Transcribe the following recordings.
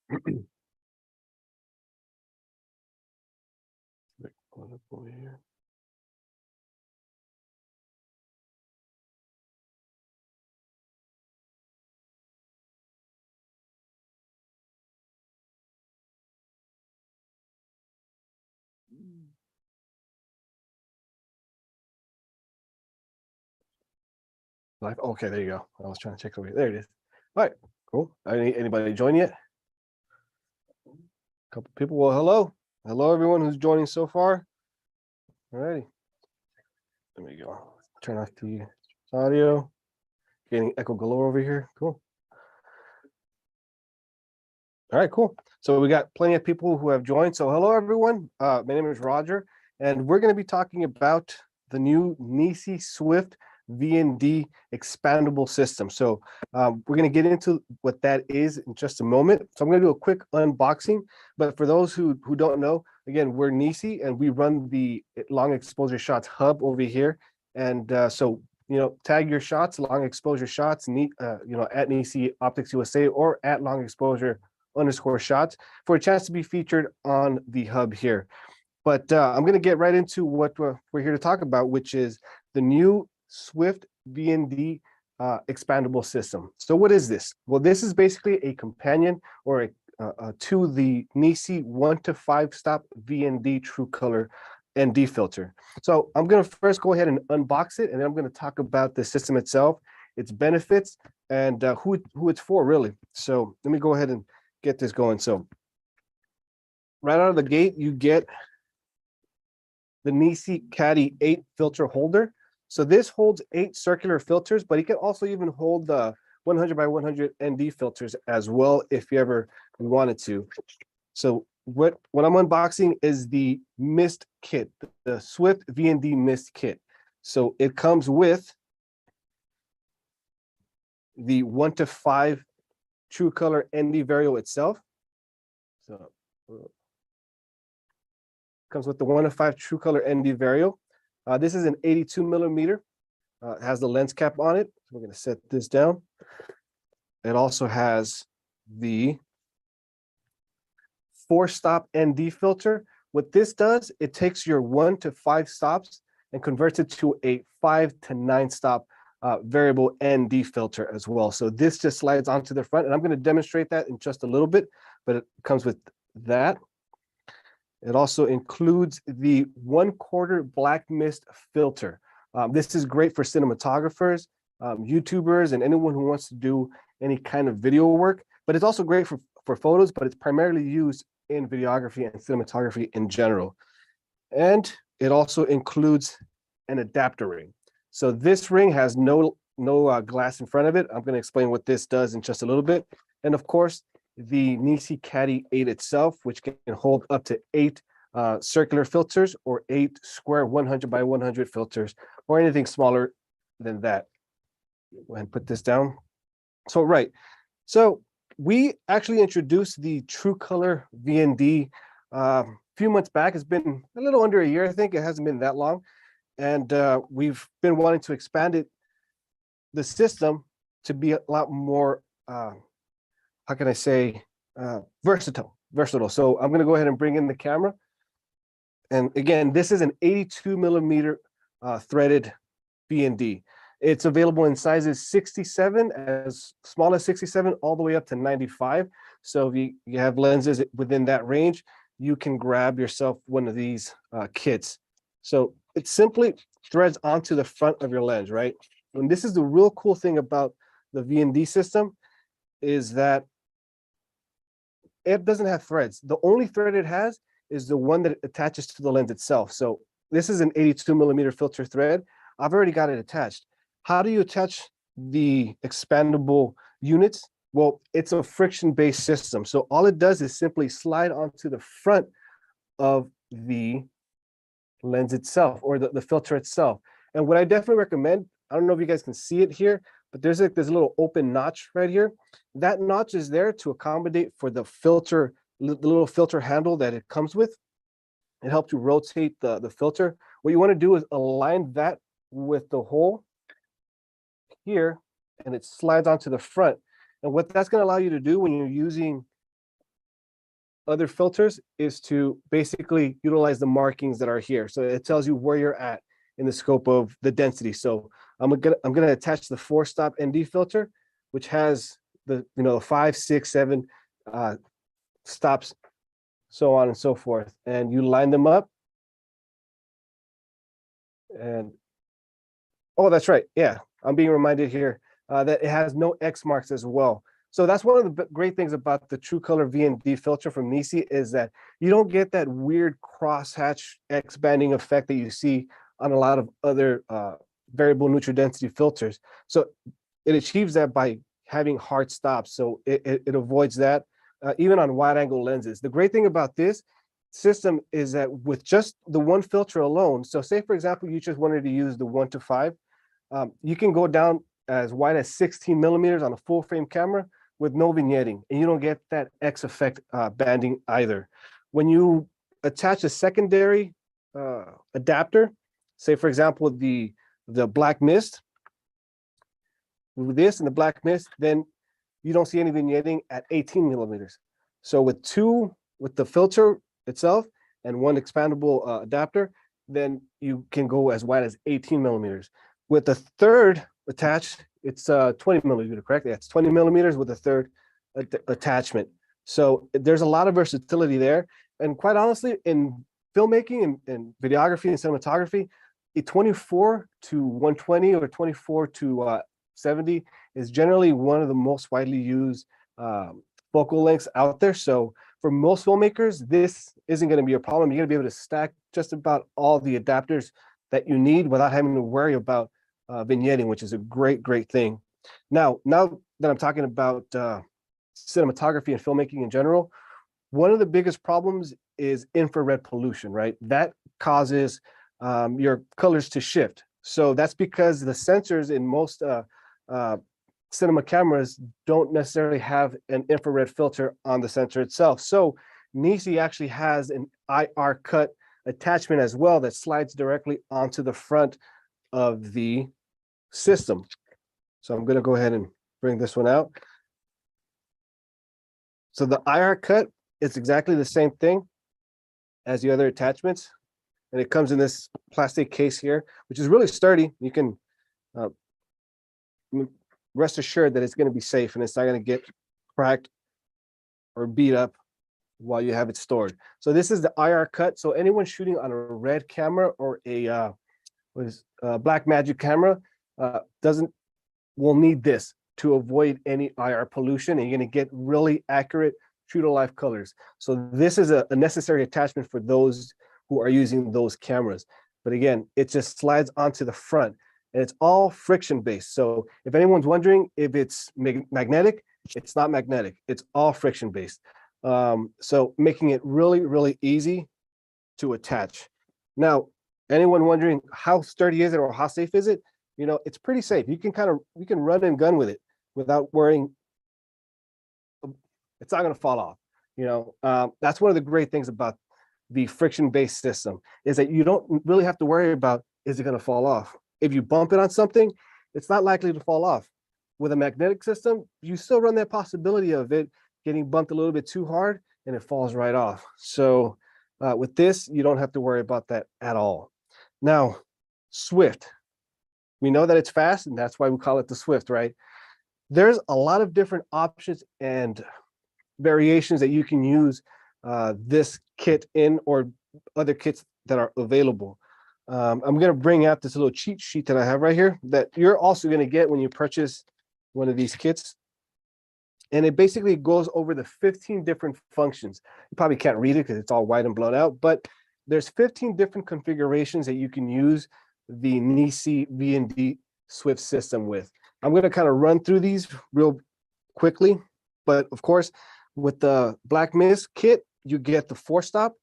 Pull it up over here. Live. Okay, there you go. I was trying to check over here. There it is. All right, cool. Anybody join yet? A couple people. Well, hello everyone who's joining so far. All righty. There we go. Turn off the audio. Getting echo galore over here. Cool. All right, cool. So we got plenty of people who have joined. So hello everyone. My name is Roger, and we're going to be talking about the new NiSi Swift VND expandable system. So we're going to get into what that is in just a moment. So I'm going to do a quick unboxing. But for those who don't know, again, we're NiSi and we run the long exposure shots hub over here. And so, tag your shots, long exposure shots, at NiSi Optics USA or at long exposure _shots for a chance to be featured on the hub here. But I'm going to get right into what we're here to talk about, which is the new Swift VND expandable system. So what is this? Well, this is basically a companion or to the NiSi 1 to 5 stop VND True Color ND filter. So I'm going to first go ahead and unbox it, and then I'm going to talk about the system itself, its benefits, and who it's for, really. So let me go ahead and get this going. So right out of the gate, you get the NiSi Caddy 8 filter holder. So this holds 8 circular filters, but it can also even hold the 100 by 100 ND filters as well if you ever wanted to. So what I'm unboxing is the mist kit, the Swift VND mist kit. So it comes with the 1 to 5 True Color ND Variable itself. So comes with the 1 to 5 True Color ND Variable. This is an 82 millimeter. It has the lens cap on it. So we're going to set this down. It also has the 4-stop ND filter. What this does, it takes your 1 to 5 stops and converts it to a 5 to 9 stop variable ND filter as well. So this just slides onto the front, and I'm going to demonstrate that in just a little bit, but it comes with that. It also includes the 1/4 black mist filter. This is great for cinematographers, YouTubers, and anyone who wants to do any kind of video work, but it's also great for photos, but it's primarily used in videography and cinematography in general. And it also includes an adapter ring. So this ring has no glass in front of it. I'm going to explain what this does in just a little bit. And of course, the NiSi Caddy 8 itself, which can hold up to 8 circular filters or 8 square 100 by 100 filters, or anything smaller than that. Go ahead and put this down. So, right. So we actually introduced the True Color VND a few months back. It's been a little under a year, I think. It hasn't been that long. And we've been wanting to expand the system to be a lot more, how can I say, versatile. So I'm going to go ahead and bring in the camera. And again, this is an 82 millimeter threaded VND. It's available in sizes 67, as small as 67, all the way up to 95. So if you have lenses within that range, you can grab yourself one of these kits. So it simply threads onto the front of your lens, right? And this is the real cool thing about the VND system, is that it doesn't have threads. The only thread it has is the one that attaches to the lens itself. So this is an 82 millimeter filter thread. I've already got it attached. How do you attach the expandable units? Well, it's a friction-based system. So all it does is simply slide onto the front of the lens itself, or the filter itself. And what I definitely recommend, I don't know if you guys can see it here, but there's a little open notch right here. That notch is there to accommodate for the filter, the little filter handle that it comes with. It helps you rotate the filter. What you want to do is align that with the hole here, and it slides onto the front. And what that's going to allow you to do when you're using other filters is to basically utilize the markings that are here. So it tells you where you're at in the scope of the density. So I'm gonna attach the 4-stop ND filter, which has the 5, 6, 7 stops, so on and so forth. And you line them up. And oh, that's right. Yeah, I'm being reminded here that it has no X marks as well. So that's one of the great things about the True Color VND filter from NiSi is that you don't get that weird crosshatch X banding effect that you see on a lot of other variable neutral density filters. So it achieves that by having hard stops. So it avoids that even on wide angle lenses. The great thing about this system is that with just the one filter alone, so say for example, you just wanted to use the 1 to 5, you can go down as wide as 16 millimeters on a full frame camera with no vignetting, and you don't get that X effect banding either. When you attach a secondary adapter, say for example, the black mist, with this and the black mist, then you don't see any vignetting at 18 millimeters. So with the filter itself and one expandable adapter, then you can go as wide as 18 millimeters. With the third attached, it's 20 millimeter, correct? Yeah, it's 20 millimeters with a third attachment. So there's a lot of versatility there. And quite honestly, in filmmaking and videography and cinematography, a 24 to 120 or 24 to 70 is generally one of the most widely used focal lengths out there. So for most filmmakers, this isn't going to be a problem. You're going to be able to stack just about all the adapters that you need without having to worry about vignetting, which is a great thing. Now that I'm talking about cinematography and filmmaking in general, one of the biggest problems is infrared pollution, right? That causes your colors to shift. So that's because the sensors in most cinema cameras don't necessarily have an infrared filter on the sensor itself. So NiSi actually has an IR cut attachment as well that slides directly onto the front of the system. So I'm going to go ahead and bring this one out. So the IR cut is exactly the same thing as the other attachments, and it comes in this plastic case here, which is really sturdy. You can rest assured that it's going to be safe and it's not going to get cracked or beat up while you have it stored. So this is the IR cut. So anyone shooting on a red camera or a black magic camera will need this to avoid any IR pollution, and you're going to get really accurate true to life colors. So this is a necessary attachment for those who are using those cameras. But again, it just slides onto the front, and it's all friction based. So if anyone's wondering if it's magnetic, it's not magnetic. It's all friction based. So making it really easy to attach. Now, anyone wondering how sturdy is it or how safe is it? You know, it's pretty safe. You can run and gun with it without worrying. It's not going to fall off. You know, that's one of the great things about the friction-based system is that you don't really have to worry about, is it going to fall off? If you bump it on something, it's not likely to fall off. With a magnetic system, you still run that possibility of it getting bumped a little bit too hard and it falls right off. So with this, you don't have to worry about that at all. Now, Swift. We know that it's fast, and that's why we call it the Swift, right? There's a lot of different options and variations that you can use this kit in or other kits that are available. I'm going to bring out this little cheat sheet that I have right here that you're also going to get when you purchase one of these kits. And it basically goes over the 15 different functions. You probably can't read it because it's all white and blown out, but there's 15 different configurations that you can use the NiSi VND Swift system with. I'm going to kind of run through these real quickly, but of course, with the black mist kit, you get the 4-stop,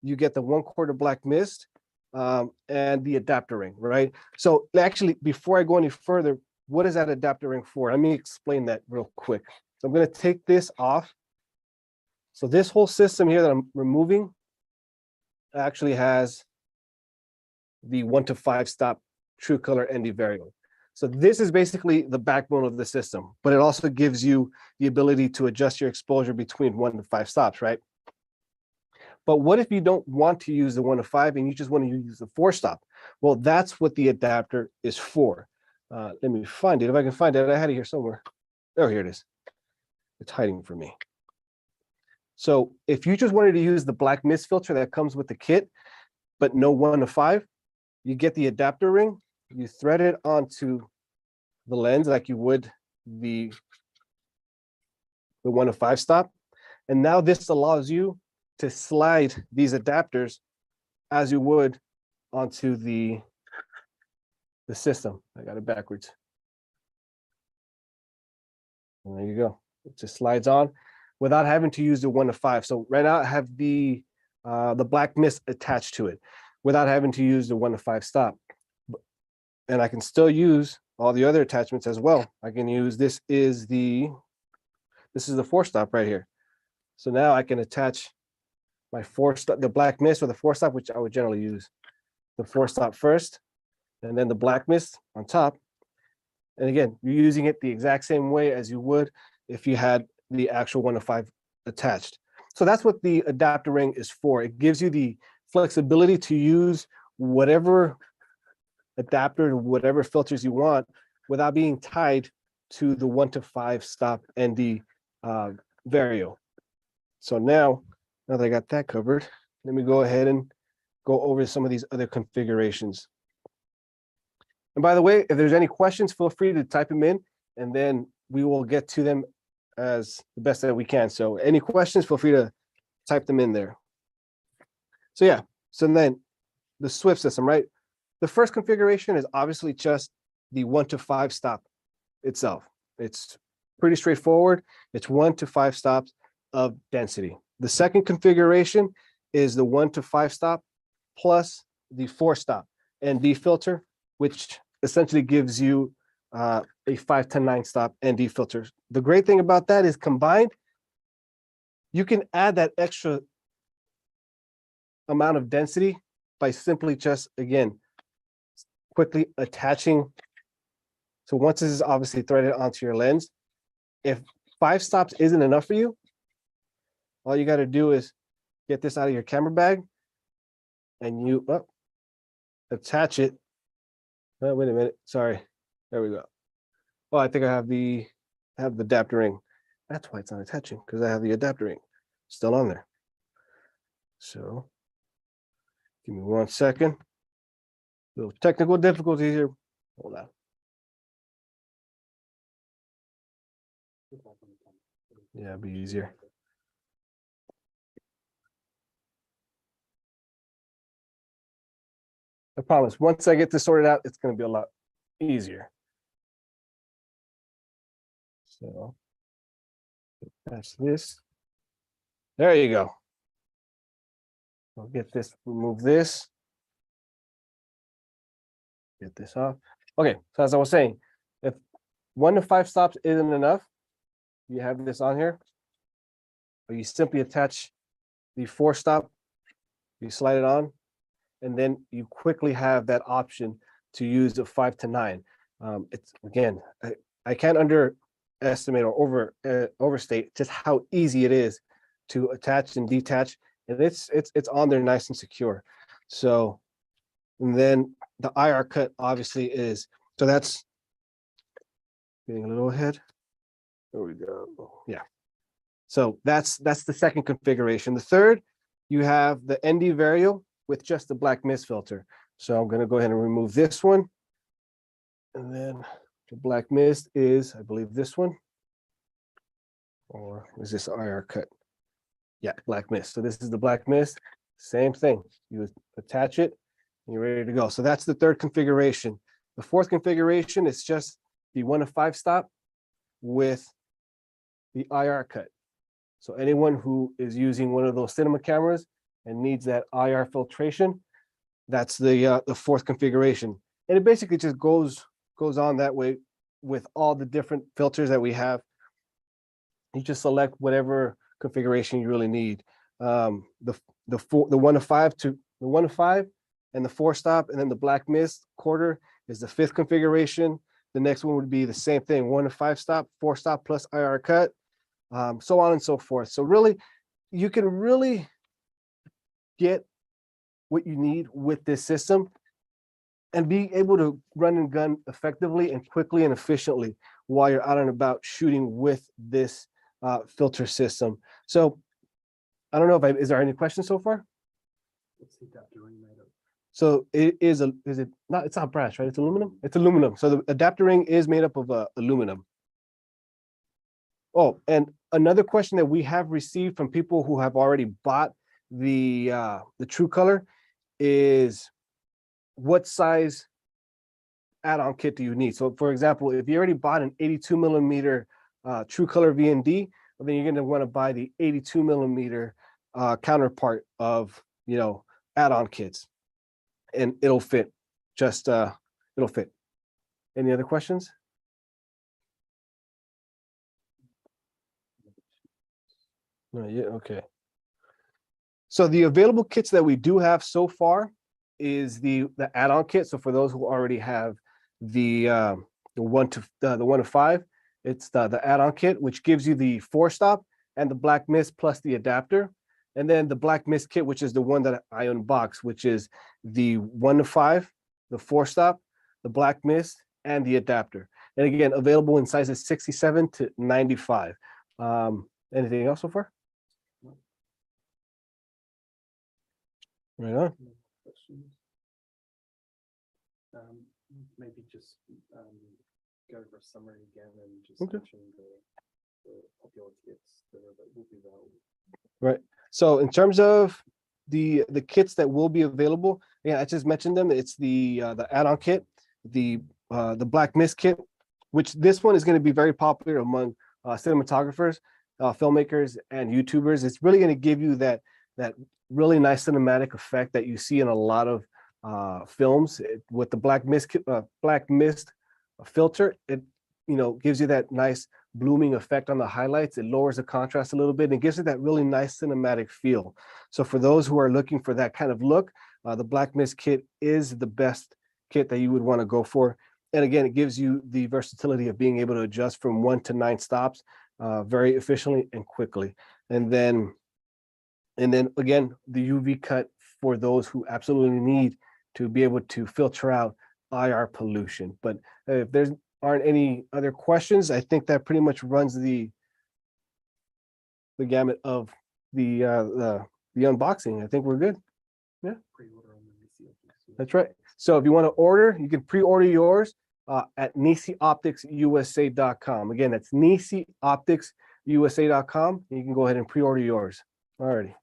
you get the 1/4 black mist, and the adapter ring, right? So actually, before I go any further, what is that adapter ring for? Let me explain that real quick. So I'm going to take this off. So this whole system here that I'm removing actually has the 1 to 5 stop True Color ND variable. So this is basically the backbone of the system, but it also gives you the ability to adjust your exposure between 1 to 5 stops, right? But what if you don't want to use the 1 to 5 and you just want to use the 4 stop? Well, that's what the adapter is for. Let me find it. If I can find it, I had it here somewhere. Oh, here it is. It's hiding from me. So if you just wanted to use the black mist filter that comes with the kit, but no 1 to 5, you get the adapter ring, you thread it onto the lens like you would the 1 to 5 stop. And now this allows you to slide these adapters as you would onto the system. I got it backwards. And there you go. It just slides on without having to use the 1 to 5. So right now I have the black mist attached to it without having to use the 1 to 5 stop. And I can still use all the other attachments as well. I can use, this is the 4 stop right here. So now I can attach my 4 stop, the black mist or the 4 stop, which I would generally use the 4 stop first, and then the black mist on top. And again, you're using it the exact same way as you would if you had the actual 1 to 5 attached. So that's what the adapter ring is for. It gives you the flexibility to use whatever adapter, whatever filters you want without being tied to the 1 to 5 stop ND Vario. So now that I got that covered, let me go ahead and go over some of these other configurations. And by the way, if there's any questions, feel free to type them in, and then we will get to them as the best that we can. So any questions, feel free to type them in there. So yeah, so then the Swift system, right? The first configuration is obviously just the 1 to 5 stop itself. It's pretty straightforward. It's 1 to 5 stops of density. The second configuration is the 1 to 5 stop plus the 4 stop ND filter, which essentially gives you a 5 to 9 stop ND filter. The great thing about that is combined, you can add that extra amount of density by simply just, again, quickly attaching. So once this is obviously threaded onto your lens, if 5 stops isn't enough for you, all you got to do is get this out of your camera bag and you attach it. Oh, wait a minute. Sorry. There we go. Oh, I think I have the adapter ring. That's why it's not attaching, because I have the adapter ring still on there. So give me 1 second. Little technical difficulties here. Hold on. Yeah, it'd be easier. I promise, once I get this sorted out, it's going to be a lot easier. So that's this. There you go. I'll get this, remove this. Get this off. Okay, so as I was saying, if 1 to 5 stops isn't enough, you have this on here, or you simply attach the 4 stop, you slide it on, and then you quickly have that option to use the 5 to 9. It's, again, I can't underestimate or overstate just how easy it is to attach and detach, and it's on there nice and secure. So, and then the IR cut obviously is, so that's getting a little ahead. There we go. Yeah. So that's the second configuration. The third, you have the ND Variable with just the black mist filter. So I'm going to go ahead and remove this one. And then the black mist is, I believe, this one. Or is this IR cut? Yeah, black mist. So this is the black mist. Same thing. You attach it and you're ready to go. So that's the third configuration. The fourth configuration is just the 1 to 5 stop with the IR cut. So anyone who is using one of those cinema cameras and needs that IR filtration, that's the fourth configuration. And it basically just goes on that way with all the different filters that we have. You just select whatever configuration you really need. The 1 to 5 to the 1 to 5 and the 4 stop, and then the black mist quarter is the 5th configuration. The next one would be the same thing, 1 to 5 stop, 4 stop plus IR cut, so on and so forth. So really, you can really get what you need with this system and be able to run and gun effectively and quickly and efficiently while you're out and about shooting with this filter system. So I don't know if is there any questions so far? What's the adapter ring made of? So it is it not, it's not brass, right? It's aluminum. It's aluminum. So the adapter ring is made up of aluminum. Oh, and another question that we have received from people who have already bought the True Color is, what size add-on kit do you need? So for example, if you already bought an 82 millimeter True Color VND, well, then you're going to want to buy the 82 millimeter counterpart of, you know, add-on kits, and it'll fit. Just it'll fit. Any other questions? No, yeah, okay. So the available kits that we do have so far is the add-on kit. So for those who already have the 1 to 5, it's the add-on kit, which gives you the 4-stop and the black mist plus the adapter. And then the black mist kit, which is the one that I unboxed, which is the 1 to 5, the 4-stop, the black mist, and the adapter. And again, available in sizes 67 to 95. Anything else so far? Right on. Questions? Maybe just go over a summary again and just mention the popular kits that will be available. Right. So in terms of the kits that will be available, yeah, I just mentioned them. It's the add-on kit, the black mist kit, which this one is going to be very popular among cinematographers, filmmakers, and YouTubers. It's really going to give you that really nice cinematic effect that you see in a lot of films. With the black mist filter, it, you know, gives you that nice blooming effect on the highlights. It lowers the contrast a little bit and gives it that really nice cinematic feel. So for those who are looking for that kind of look, the black mist kit is the best kit that you would want to go for. And again, it gives you the versatility of being able to adjust from 1 to 9 stops very efficiently and quickly. And then again, the UV cut for those who absolutely need to be able to filter out IR pollution. But if there aren't any other questions, I think that pretty much runs the gamut of the unboxing. I think we're good. Yeah. Pre-order on the NiSi. That's right. So if you want to order, you can pre-order yours at NiSiOpticsUSA.com. Again, that's NiSiOpticsUSA.com. You can go ahead and pre-order yours. Alrighty.